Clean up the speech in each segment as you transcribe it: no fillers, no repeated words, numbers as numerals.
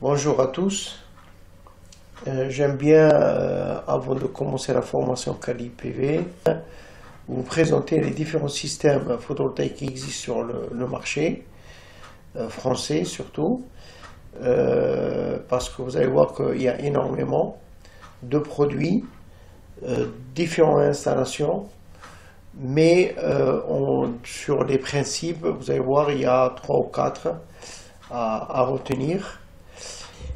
Bonjour à tous. J'aime bien, avant de commencer la formation Kali PV, vous présenter les différents systèmes photovoltaïques qui existent sur le marché, français surtout, parce que vous allez voir qu'il y a énormément de produits, différentes installations, mais sur les principes, vous allez voir, il y a 3 ou 4 à retenir.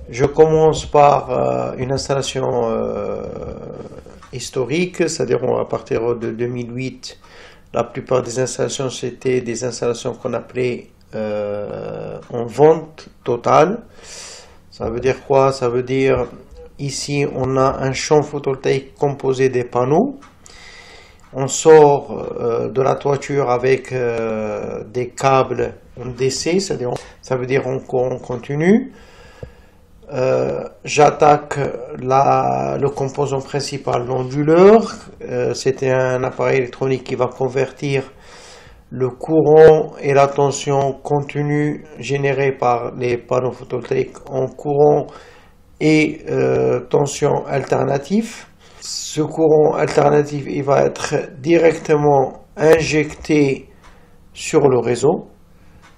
Je commence par une installation historique, c'est-à-dire à partir de 2008, la plupart des installations c'était des installations qu'on appelait en vente totale. Ça veut dire quoi? Ça veut dire ici on a un champ photovoltaïque composé des panneaux. On sort de la toiture avec des câbles en DC, c'est-à-dire ça veut dire en courant continu. J'attaque le composant principal, l'onduleur. C'était un appareil électronique qui va convertir le courant et la tension continue générée par les panneaux photovoltaïques en courant et tension alternative. Ce courant alternatif, il va être directement injecté sur le réseau.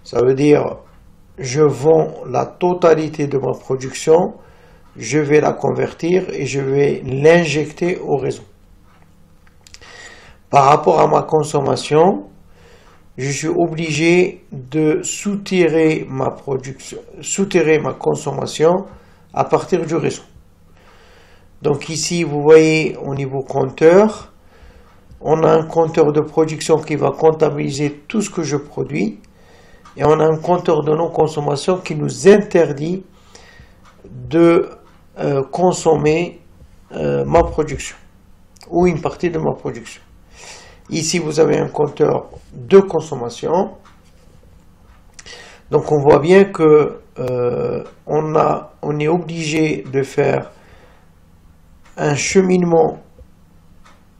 Ça veut dire je vends la totalité de ma production, je vais la convertir et je vais l'injecter au réseau. Par rapport à ma consommation, je suis obligé de soutirer ma consommation à partir du réseau. Donc ici, vous voyez au niveau compteur, on a un compteur de production qui va comptabiliser tout ce que je produis. Et on a un compteur de non-consommation qui nous interdit de consommer ma production ou une partie de ma production. Ici, vous avez un compteur de consommation. Donc, on voit bien que on est obligé de faire un cheminement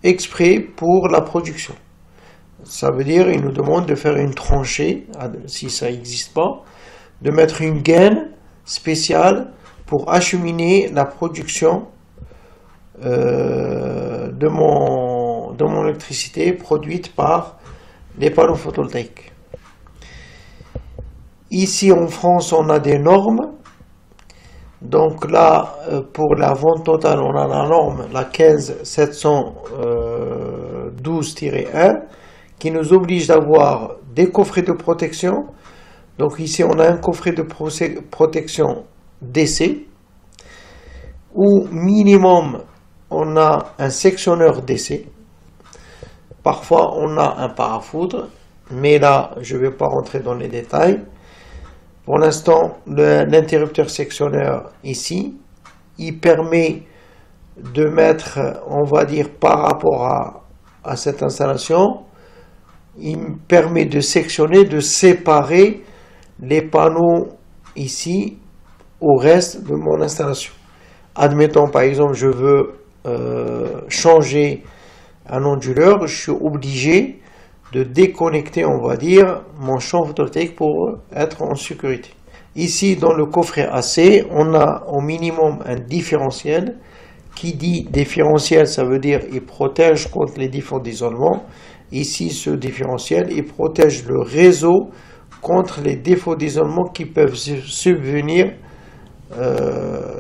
exprès pour la production. Ça veut dire qu'il nous demande de faire une tranchée, si ça n'existe pas, de mettre une gaine spéciale pour acheminer la production de mon électricité produite par les panneaux photovoltaïques. Ici en France, on a des normes. Donc là, pour la vente totale, on a la norme, la 15712-1, qui nous oblige d'avoir des coffrets de protection. Donc ici, on a un coffret de protection DC, où minimum, on a un sectionneur DC. Parfois, on a un parafoudre, mais là, je ne vais pas rentrer dans les détails. Pour l'instant, l'interrupteur sectionneur ici, il permet de mettre, on va dire, par rapport à cette installation, il me permet de sectionner, de séparer les panneaux ici au reste de mon installation. Admettons par exemple je veux changer un onduleur, je suis obligé de déconnecter, on va dire, mon champ photovoltaïque pour être en sécurité. Ici dans le coffret AC, on a au minimum un différentiel. Qui dit différentiel, ça veut dire il protège contre les défauts d'isolement. Ici, ce différentiel, il protège le réseau contre les défauts d'isolement qui peuvent subvenir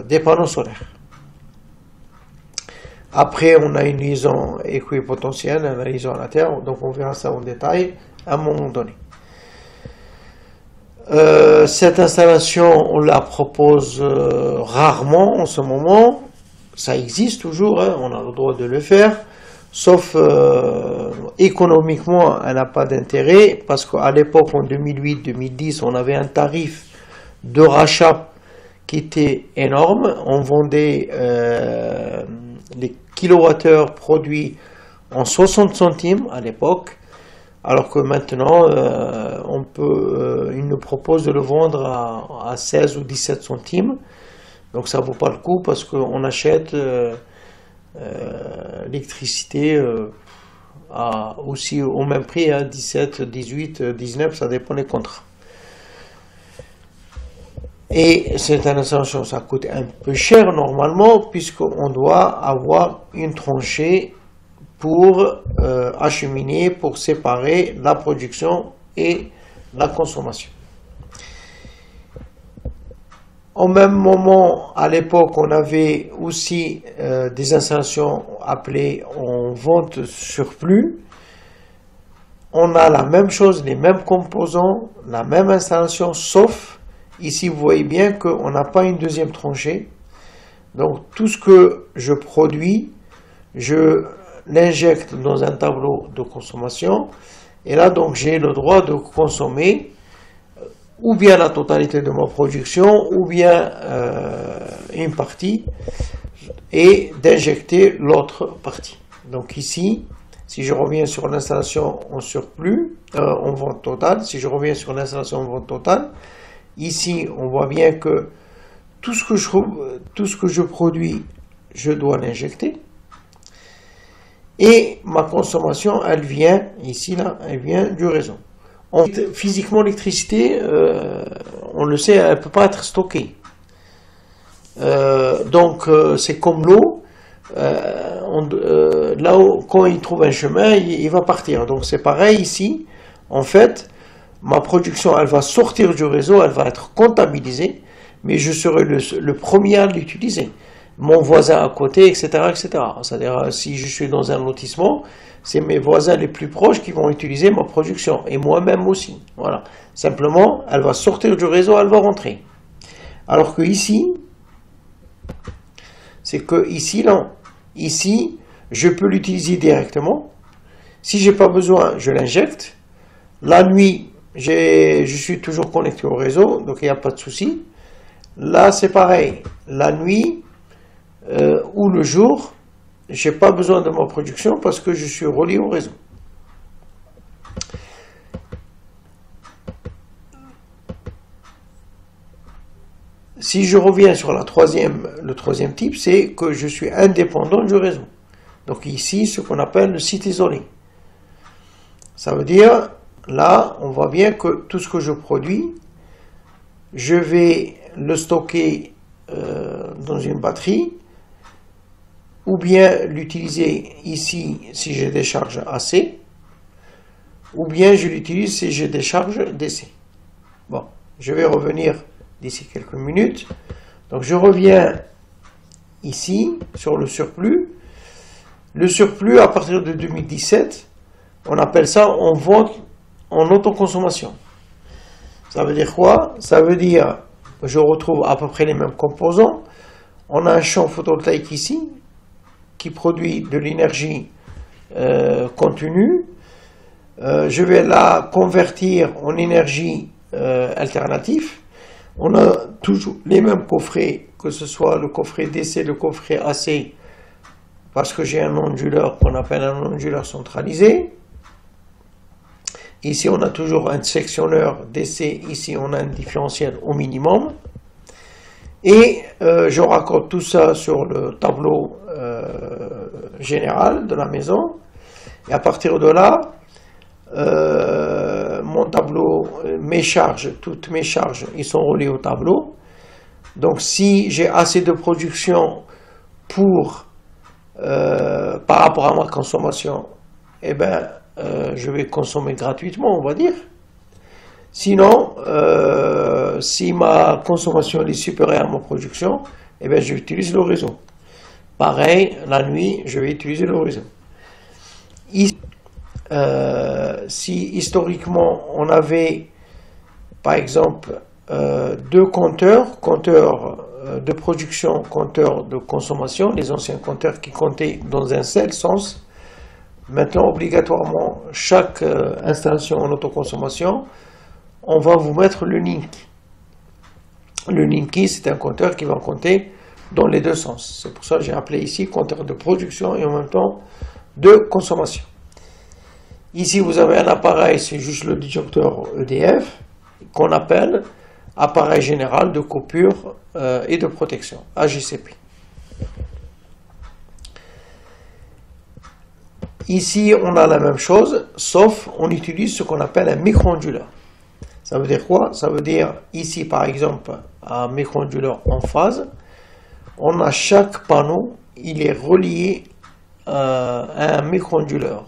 des panneaux solaires. Après, on a une liaison équipotentielle, une liaison à la terre, donc on verra ça en détail à un moment donné. Cette installation, on la propose rarement en ce moment. Ça existe toujours, hein, on a le droit de le faire. Sauf économiquement, elle n'a pas d'intérêt parce qu'à l'époque, en 2008-2010, on avait un tarif de rachat qui était énorme. On vendait les kilowattheures produits en 60 centimes à l'époque, alors que maintenant, il nous propose de le vendre à 16 ou 17 centimes. Donc ça ne vaut pas le coup parce qu'on achète l'électricité aussi au même prix, à 17, 18, 19, ça dépend des contrats. Et cette installation, ça coûte un peu cher normalement, puisqu'on doit avoir une tranchée pour acheminer, pour séparer la production et la consommation. Au même moment, à l'époque, on avait aussi des installations appelées en vente surplus. On a la même chose, les mêmes composants, la même installation, sauf ici, vous voyez bien qu'on n'a pas une deuxième tranchée. Donc, tout ce que je produis, je l'injecte dans un tableau de consommation. Et là, donc, j'ai le droit de consommer ou bien la totalité de ma production, ou bien une partie, et d'injecter l'autre partie. Donc ici, si je reviens sur l'installation en surplus, en vente totale, si je reviens sur l'installation en vente totale, ici, on voit bien que tout ce que je produis, je dois l'injecter. Et ma consommation, elle vient, ici, là, elle vient du réseau. Physiquement, l'électricité, on le sait, elle ne peut pas être stockée. Donc, c'est comme l'eau. Là où, quand il trouve un chemin, il va partir. Donc, c'est pareil ici. En fait, ma production, elle va sortir du réseau, elle va être comptabilisée, mais je serai le premier à l'utiliser. Mon voisin à côté, etc., etc. C'est-à-dire, si je suis dans un lotissement, c'est mes voisins les plus proches qui vont utiliser ma production, et moi-même aussi. Voilà. Simplement, elle va sortir du réseau, elle va rentrer. Alors que ici, c'est que ici, non. Ici, je peux l'utiliser directement. Si j'ai pas besoin, je l'injecte. La nuit, je suis toujours connecté au réseau, donc il n'y a pas de souci. Là, c'est pareil. La nuit ou le jour, je n'ai pas besoin de ma production parce que je suis relié au réseau. Si je reviens sur le troisième type, c'est que je suis indépendant du réseau. Donc ici, ce qu'on appelle le site isolé. Ça veut dire, là, on voit bien que tout ce que je produis, je vais le stocker dans une batterie, ou bien l'utiliser ici si j'ai des charges AC, ou bien je l'utilise si j'ai des charges DC. Bon, je vais revenir d'ici quelques minutes. Donc je reviens ici sur le surplus. Le surplus, à partir de 2017, on appelle ça en vente en autoconsommation. Ça veut dire quoi? Ça veut dire, je retrouve à peu près les mêmes composants. On a un champ photovoltaïque ici, qui produit de l'énergie contenue. Je vais la convertir en énergie alternative. On a toujours les mêmes coffrets, que ce soit le coffret DC, le coffret AC, parce que j'ai un onduleur qu'on appelle un onduleur centralisé. Ici, on a toujours un sectionneur DC, ici, on a un différentiel au minimum. Et je raccorde tout ça sur le tableau général de la maison. Et à partir de là, mon tableau, toutes mes charges, ils sont reliés au tableau. Donc si j'ai assez de production pour par rapport à ma consommation, eh ben, je vais consommer gratuitement, on va dire. Sinon, si ma consommation est supérieure à ma production, eh bien, j'utilise le réseau. Pareil, la nuit, je vais utiliser le réseau. Si historiquement, on avait, par exemple, deux compteurs de production, compteurs de consommation, les anciens compteurs qui comptaient dans un seul sens, maintenant, obligatoirement, chaque installation en autoconsommation, on va vous mettre le Linky. Le Linky, c'est un compteur qui va compter dans les deux sens. C'est pour ça que j'ai appelé ici compteur de production et en même temps de consommation. Ici, vous avez un appareil, c'est juste le disjoncteur EDF, qu'on appelle appareil général de coupure et de protection, AGCP. Ici, on a la même chose, sauf on utilise ce qu'on appelle un micro-onduleur. Ça veut dire quoi? Ça veut dire, ici par exemple, un micro-onduleur en phase, on a chaque panneau, il est relié à un micro-onduleur.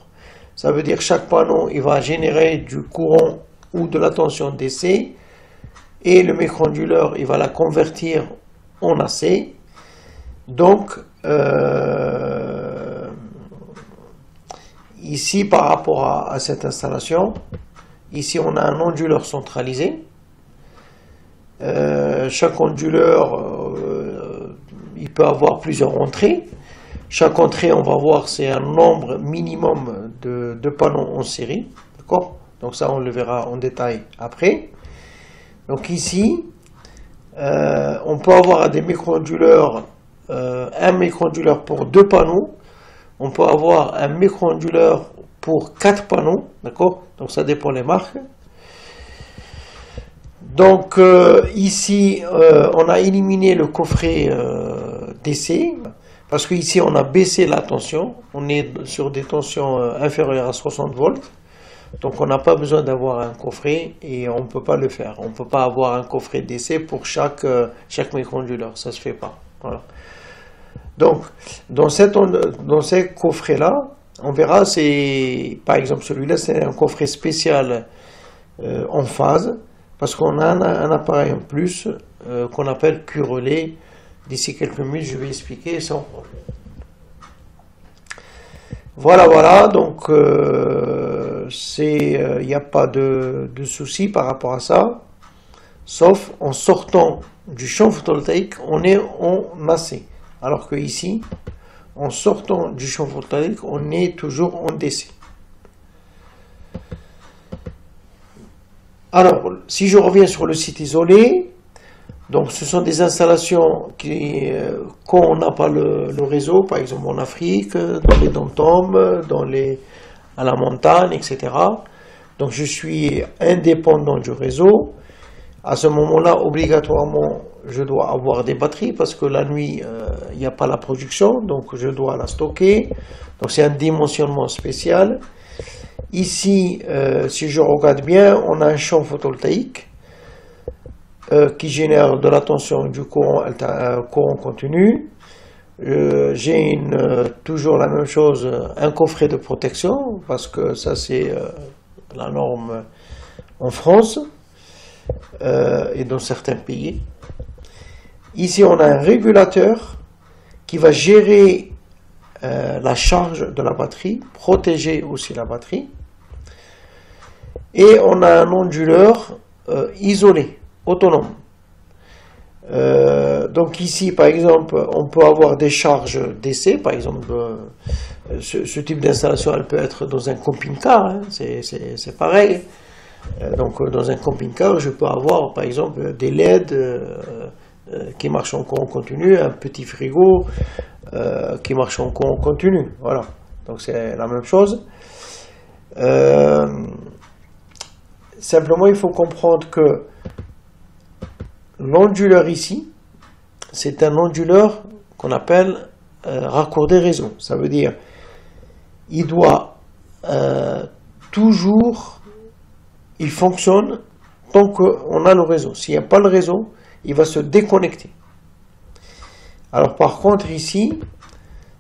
Ça veut dire chaque panneau, il va générer du courant ou de la tension DC, et le micro-onduleur, il va la convertir en AC. Donc, ici, par rapport à cette installation, ici on a un onduleur centralisé. Chaque onduleur, il peut avoir plusieurs entrées. Chaque entrée, on va voir, c'est un nombre minimum de panneaux en série. D'accord? Donc ça, on le verra en détail après. Donc ici, on peut avoir des micro-onduleurs, un micro-onduleur pour 2 panneaux. On peut avoir un micro-onduleur pour 4 panneaux. D'accord? Donc ça dépend des marques. Donc ici, on a éliminé le coffret DC. Parce qu'ici, on a baissé la tension. On est sur des tensions inférieures à 60 volts. Donc, on n'a pas besoin d'avoir un coffret et on ne peut pas le faire. On ne peut pas avoir un coffret DC pour chaque micro-onduleur. Ça ne se fait pas. Voilà. Donc, dans ces coffrets-là, on verra, par exemple, celui-là, c'est un coffret spécial en phase. Parce qu'on a un appareil en plus qu'on appelle Q-relais. D'ici quelques minutes, je vais expliquer sans problème. Voilà, donc il n'y a pas de souci par rapport à ça, sauf en sortant du champ photovoltaïque, on est en AC. Alors que ici, en sortant du champ photovoltaïque, on est toujours en DC. Alors, si je reviens sur le site isolé, donc ce sont des installations quand on n'a pas le réseau, par exemple en Afrique, dans les dom-toms, à la montagne, etc. Donc je suis indépendant du réseau. À ce moment-là, obligatoirement, je dois avoir des batteries parce que la nuit, il n'y a pas la production, donc je dois la stocker. Donc c'est un dimensionnement spécial. Ici, si je regarde bien, on a un champ photovoltaïque qui génère de la tension du courant continu. J'ai toujours la même chose, un coffret de protection, parce que ça c'est la norme en France et dans certains pays. Ici on a un régulateur qui va gérer la charge de la batterie, protéger aussi la batterie. Et on a un onduleur isolé, autonome. Donc ici, par exemple, on peut avoir des charges DC. Par exemple, ce type d'installation, elle peut être dans un camping-car. Hein, c'est pareil. Donc dans un camping-car, je peux avoir, par exemple, des LED qui marchent en courant continu, un petit frigo qui marche en courant continu. Voilà. Donc c'est la même chose. Simplement, il faut comprendre que l'onduleur ici, c'est un onduleur qu'on appelle raccordé réseau. Ça veut dire il doit toujours, il fonctionne tant qu'on a le réseau. S'il n'y a pas le réseau, il va se déconnecter. Alors par contre ici,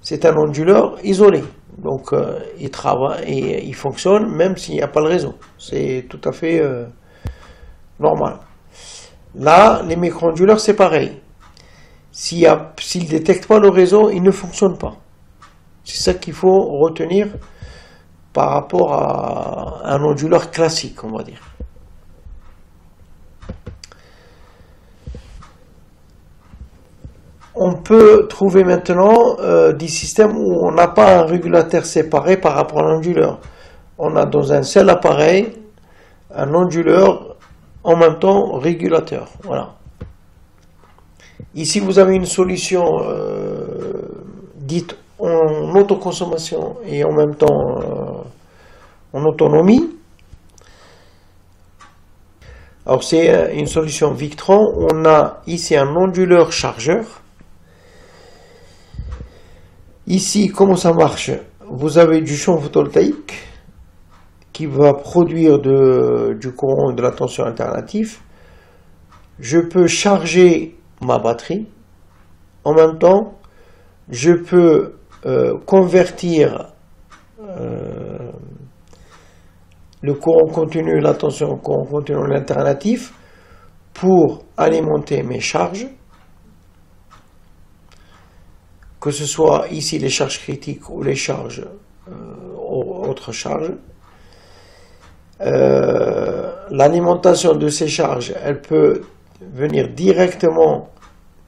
c'est un onduleur isolé. Donc il travaille et il fonctionne même s'il n'y a pas le réseau. C'est tout à fait normal. Là, les micro-onduleurs, c'est pareil. S'il ne détecte pas le réseau, il ne fonctionne pas. C'est ça qu'il faut retenir par rapport à un onduleur classique, on va dire. On peut trouver maintenant des systèmes où on n'a pas un régulateur séparé par rapport à l'onduleur. On a dans un seul appareil un onduleur en même temps régulateur. Voilà. Ici, vous avez une solution dite en autoconsommation et en même temps en autonomie. Alors, c'est une solution Victron. On a ici un onduleur chargeur. Ici, comment ça marche? Vous avez du champ photovoltaïque qui va produire du courant et de la tension alternatif, je peux charger ma batterie. En même temps, je peux convertir le courant continu, la tension au courant continu en alternatif pour alimenter mes charges, que ce soit ici les charges critiques ou les charges autres charges. L'alimentation de ces charges, elle peut venir directement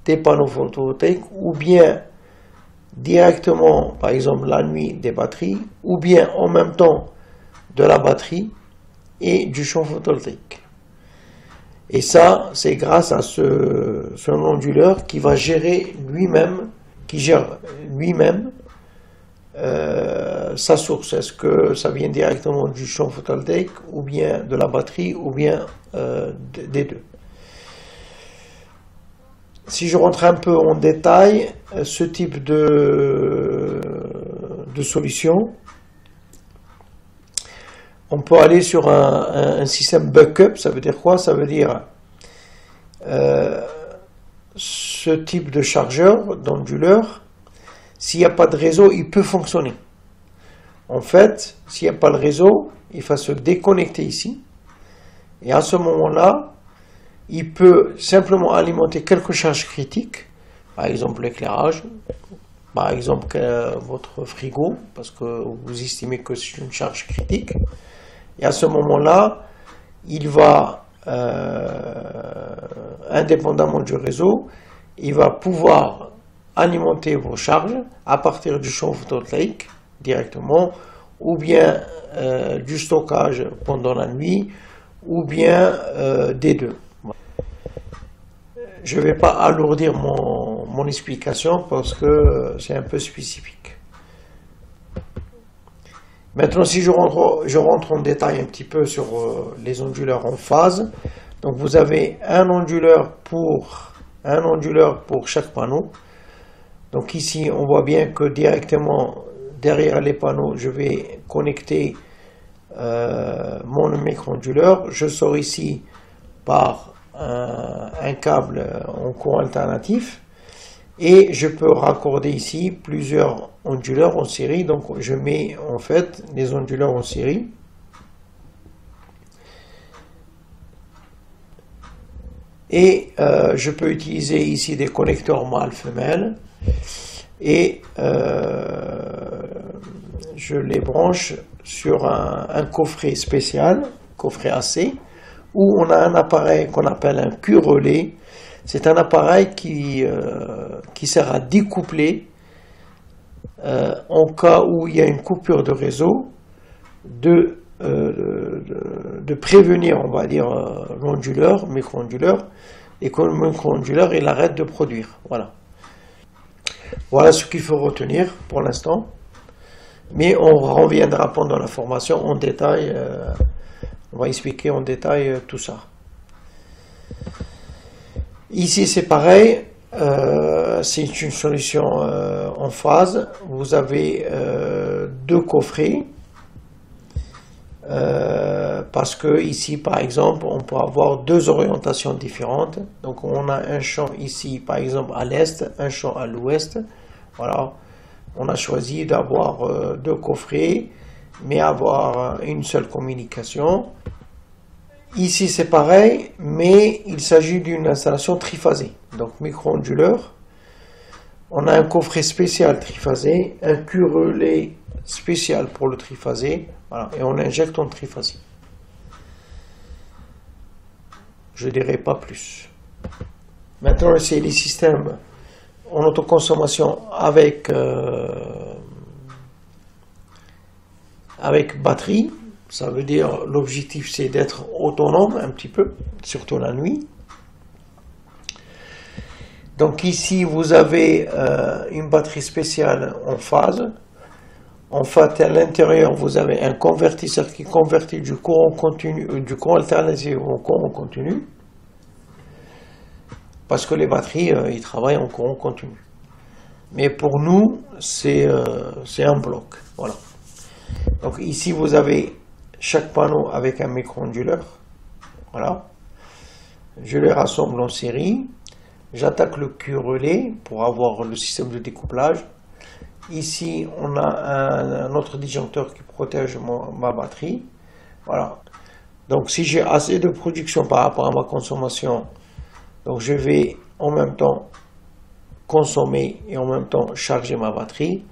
des panneaux photovoltaïques ou bien directement, par exemple la nuit, des batteries, ou bien en même temps de la batterie et du champ photovoltaïque. Et ça, c'est grâce à ce onduleur qui va gérer lui-même, qui gère lui-même sa source. Est-ce que ça vient directement du champ photovoltaïque ou bien de la batterie ou bien des deux. Si je rentre un peu en détail, ce type de solution, on peut aller sur un système backup. Ça veut dire quoi? Ça veut dire ce type de chargeur, d'onduleur, s'il n'y a pas de réseau, il peut fonctionner. En fait, s'il n'y a pas le réseau, il va se déconnecter ici. Et à ce moment-là, il peut simplement alimenter quelques charges critiques, par exemple l'éclairage, par exemple votre frigo, parce que vous estimez que c'est une charge critique. Et à ce moment-là, il va, indépendamment du réseau, il va pouvoir alimenter vos charges à partir du champ photovoltaïque directement, ou bien du stockage pendant la nuit, ou bien des deux. Je ne vais pas alourdir mon explication parce que c'est un peu spécifique. Maintenant, si je rentre en détail un petit peu sur les onduleurs en phase. Donc vous avez un onduleur pour chaque panneau. Donc ici, on voit bien que directement derrière les panneaux, je vais connecter mon micro-onduleur. Je sors ici par un câble en courant alternatif et je peux raccorder ici plusieurs onduleurs en série. Donc je mets en fait les onduleurs en série. Et je peux utiliser ici des connecteurs mâle-femelle et je les branche sur un coffret spécial, coffret AC, où on a un appareil qu'on appelle un Q-relais. C'est un appareil qui sert à découpler en cas où il y a une coupure de réseau, de prévenir, on va dire, l'onduleur, micro-onduleur, et que le micro-onduleur il arrête de produire. Voilà ce qu'il faut retenir pour l'instant. Mais on reviendra pendant la formation en détail. On va expliquer en détail tout ça. Ici c'est pareil. C'est une solution en phase. Vous avez deux coffrets. Parce que ici par exemple on peut avoir deux orientations différentes. Donc on a un champ ici par exemple à l'est, un champ à l'ouest. Voilà, on a choisi d'avoir deux coffrets mais avoir une seule communication. Ici c'est pareil, mais il s'agit d'une installation triphasée, donc micro-onduleur. On a un coffret spécial triphasé, un Q-relais spécial pour le triphasé, voilà, et on injecte en triphasé. Je ne dirai pas plus. Maintenant, c'est les systèmes en autoconsommation avec batterie. Ça veut dire, l'objectif c'est d'être autonome un petit peu, surtout la nuit. Donc ici vous avez une batterie spéciale en phase. En fait, à l'intérieur vous avez un convertisseur qui convertit du courant continu, du courant alternatif au courant continu. Parce que les batteries, ils travaillent en courant continu. Mais pour nous, c'est un bloc. Voilà. Donc ici vous avez chaque panneau avec un micro-onduleur. Voilà. Je les rassemble en série. J'attaque le cul relais pour avoir le système de découplage. Ici, on a un autre disjoncteur qui protège ma batterie. Voilà. Donc, si j'ai assez de production par rapport à ma consommation, donc je vais en même temps consommer et en même temps charger ma batterie.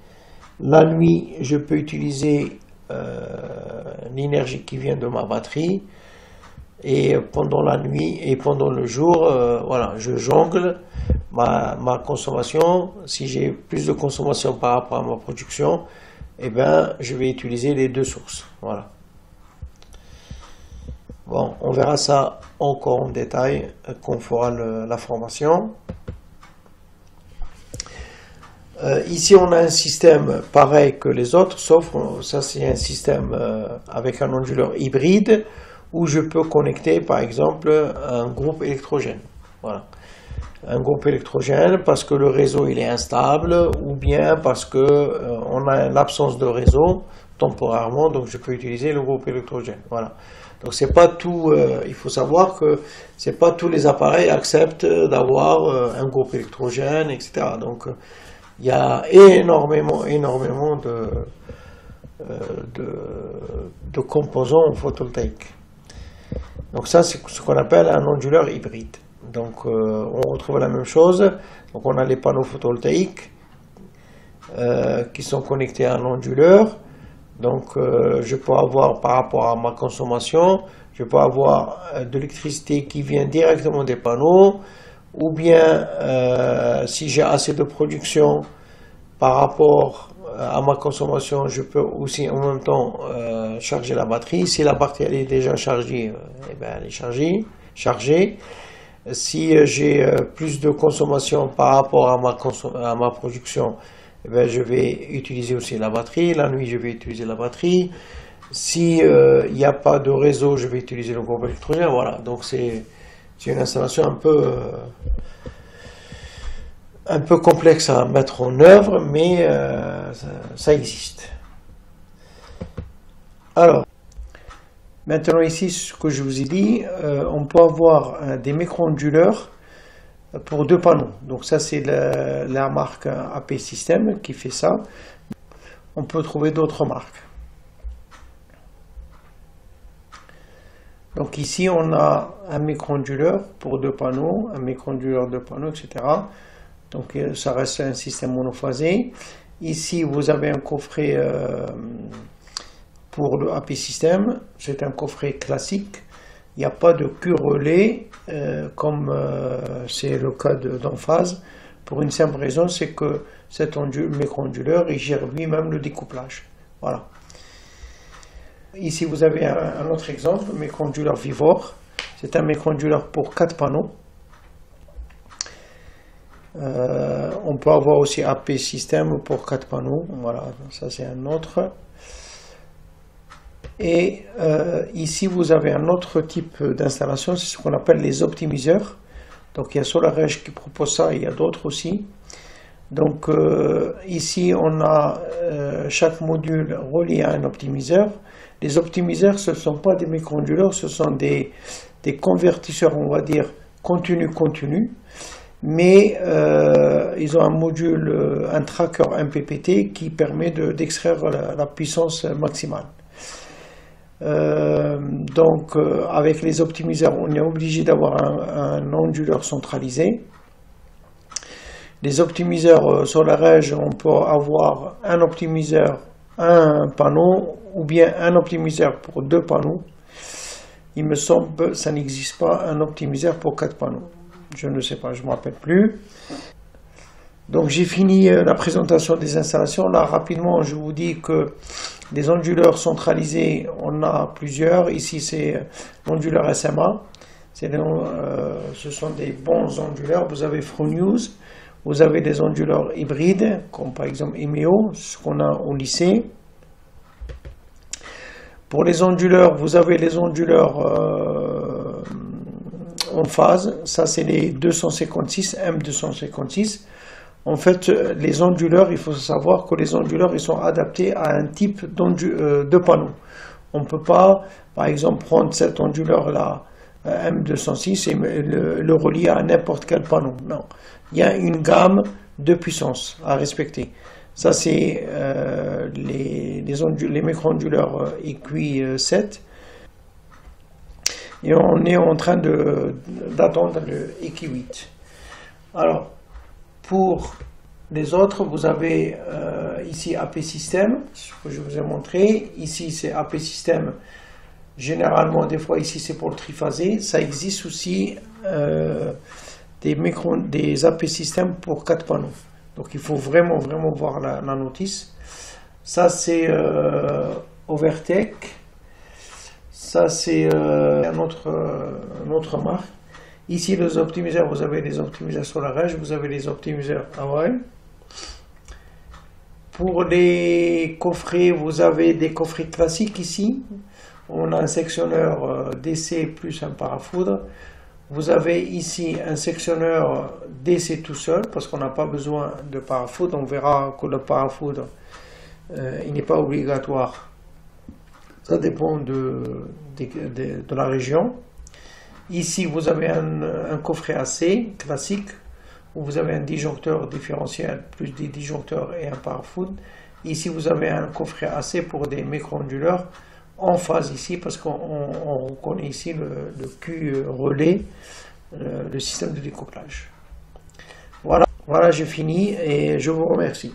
La nuit, je peux utiliser l'énergie qui vient de ma batterie. Et pendant la nuit et pendant le jour, voilà, je jongle ma consommation. Si j'ai plus de consommation par rapport à ma production, eh ben, je vais utiliser les deux sources. Voilà. Bon, on verra ça encore en détail quand on fera la formation. Ici, on a un système pareil que les autres, sauf ça, c'est un système avec un onduleur hybride où je peux connecter, par exemple, un groupe électrogène. Voilà. Un groupe électrogène parce que le réseau il est instable ou bien parce que on a l'absence de réseau temporairement, donc je peux utiliser le groupe électrogène. Voilà. Donc c'est pas tout. Il faut savoir que c'est pas tous les appareils acceptent d'avoir un groupe électrogène, etc. Donc il y a énormément de composants photovoltaïques. Donc ça, c'est ce qu'on appelle un onduleur hybride. Donc on retrouve la même chose. Donc on a les panneaux photovoltaïques qui sont connectés à un onduleur. Donc je peux avoir, par rapport à ma consommation, je peux avoir de l'électricité qui vient directement des panneaux, ou bien si j'ai assez de production par rapport à ma consommation, je peux aussi en même temps charger la batterie. Si la batterie elle est déjà chargée, eh ben, elle est chargée. Si j'ai plus de consommation par rapport à ma production, eh ben, je vais utiliser aussi la batterie. La nuit, je vais utiliser la batterie. Si il n'y a pas de réseau, je vais utiliser le groupe électrogène. Voilà, donc c'est une installation un peu complexe à mettre en œuvre, mais ça existe. Alors, maintenant ici, ce que je vous ai dit, on peut avoir des micro-onduleurs pour deux panneaux. Donc ça, c'est la marque AP System qui fait ça. On peut trouver d'autres marques. Donc ici, on a un micro-onduleur pour deux panneaux, un micro-onduleur de panneaux, etc. Donc ça reste un système monophasé. Ici, vous avez un coffret pour le AP System. C'est un coffret classique. Il n'y a pas de queue relais comme c'est le cas d'Enphase. Pour une simple raison, c'est que cet micro-onduleur, il gère lui-même le découplage. Voilà. Ici, vous avez un autre exemple, micro-onduleur Vivor. C'est un micro-onduleur pour 4 panneaux. On peut avoir aussi AP System pour 4 panneaux. Voilà, ça c'est un autre. Et ici, vous avez un autre type d'installation, c'est ce qu'on appelle les optimiseurs. Donc il y a SolarEdge qui propose ça, il y a d'autres aussi. Donc ici, on a chaque module relié à un optimiseur. Les optimiseurs, ce ne sont pas des micro-onduleurs, ce sont des convertisseurs, on va dire, continu. Mais ils ont un module, un tracker MPPT qui permet d'extraire la puissance maximale. Donc avec les optimiseurs, on est obligé d'avoir un onduleur centralisé. Les optimiseurs SolarEdge, on peut avoir un optimiseur, un panneau, ou bien un optimiseur pour 2 panneaux. Il me semble que ça n'existe pas un optimiseur pour 4 panneaux. Je ne sais pas, je ne me rappelle plus. Donc j'ai fini la présentation des installations. Là, rapidement, je vous dis que des onduleurs centralisés, on a plusieurs. Ici, c'est l'onduleur SMA. Ce sont des bons onduleurs. Vous avez Fronius. Vous avez des onduleurs hybrides, comme par exemple Emeo, ce qu'on a au lycée. Pour les onduleurs, vous avez les onduleurs en phase. Ça, c'est les 256, M256. En fait, les onduleurs, il faut savoir que les onduleurs, ils sont adaptés à un type de panneau. On ne peut pas, par exemple, prendre cet onduleur-là, M206, et le relier à n'importe quel panneau. Non. Il y a une gamme de puissance à respecter. Ça, c'est les micro-onduleurs EQ7. Et on est en train d'attendre le EQ8. Alors, pour les autres, vous avez ici AP System, ce que je vous ai montré. Ici, c'est AP System. Généralement, des fois, ici, c'est pour le triphasé. Ça existe aussi des AP System pour 4 panneaux. Donc, il faut vraiment voir la notice. Ça, c'est Overtech. Ça, c'est une autre marque. Ici, les optimiseurs, vous avez les optimiseurs SolarEdge, vous avez les optimiseurs Hawaii. Pour les coffrets, vous avez des coffrets classiques ici. On a un sectionneur DC plus un parafoudre. Vous avez ici un sectionneur DC tout seul, parce qu'on n'a pas besoin de parafoudre. On verra que le parafoudre, il n'est pas obligatoire. Ça dépend de la région. Ici, vous avez un coffret AC classique, où vous avez un disjoncteur différentiel, plus des disjoncteurs et un parafoudre. Ici, vous avez un coffret AC pour des micro-onduleurs en phase ici, parce qu'on reconnaît ici le Q relais, le système de découplage. Voilà, j'ai fini et je vous remercie.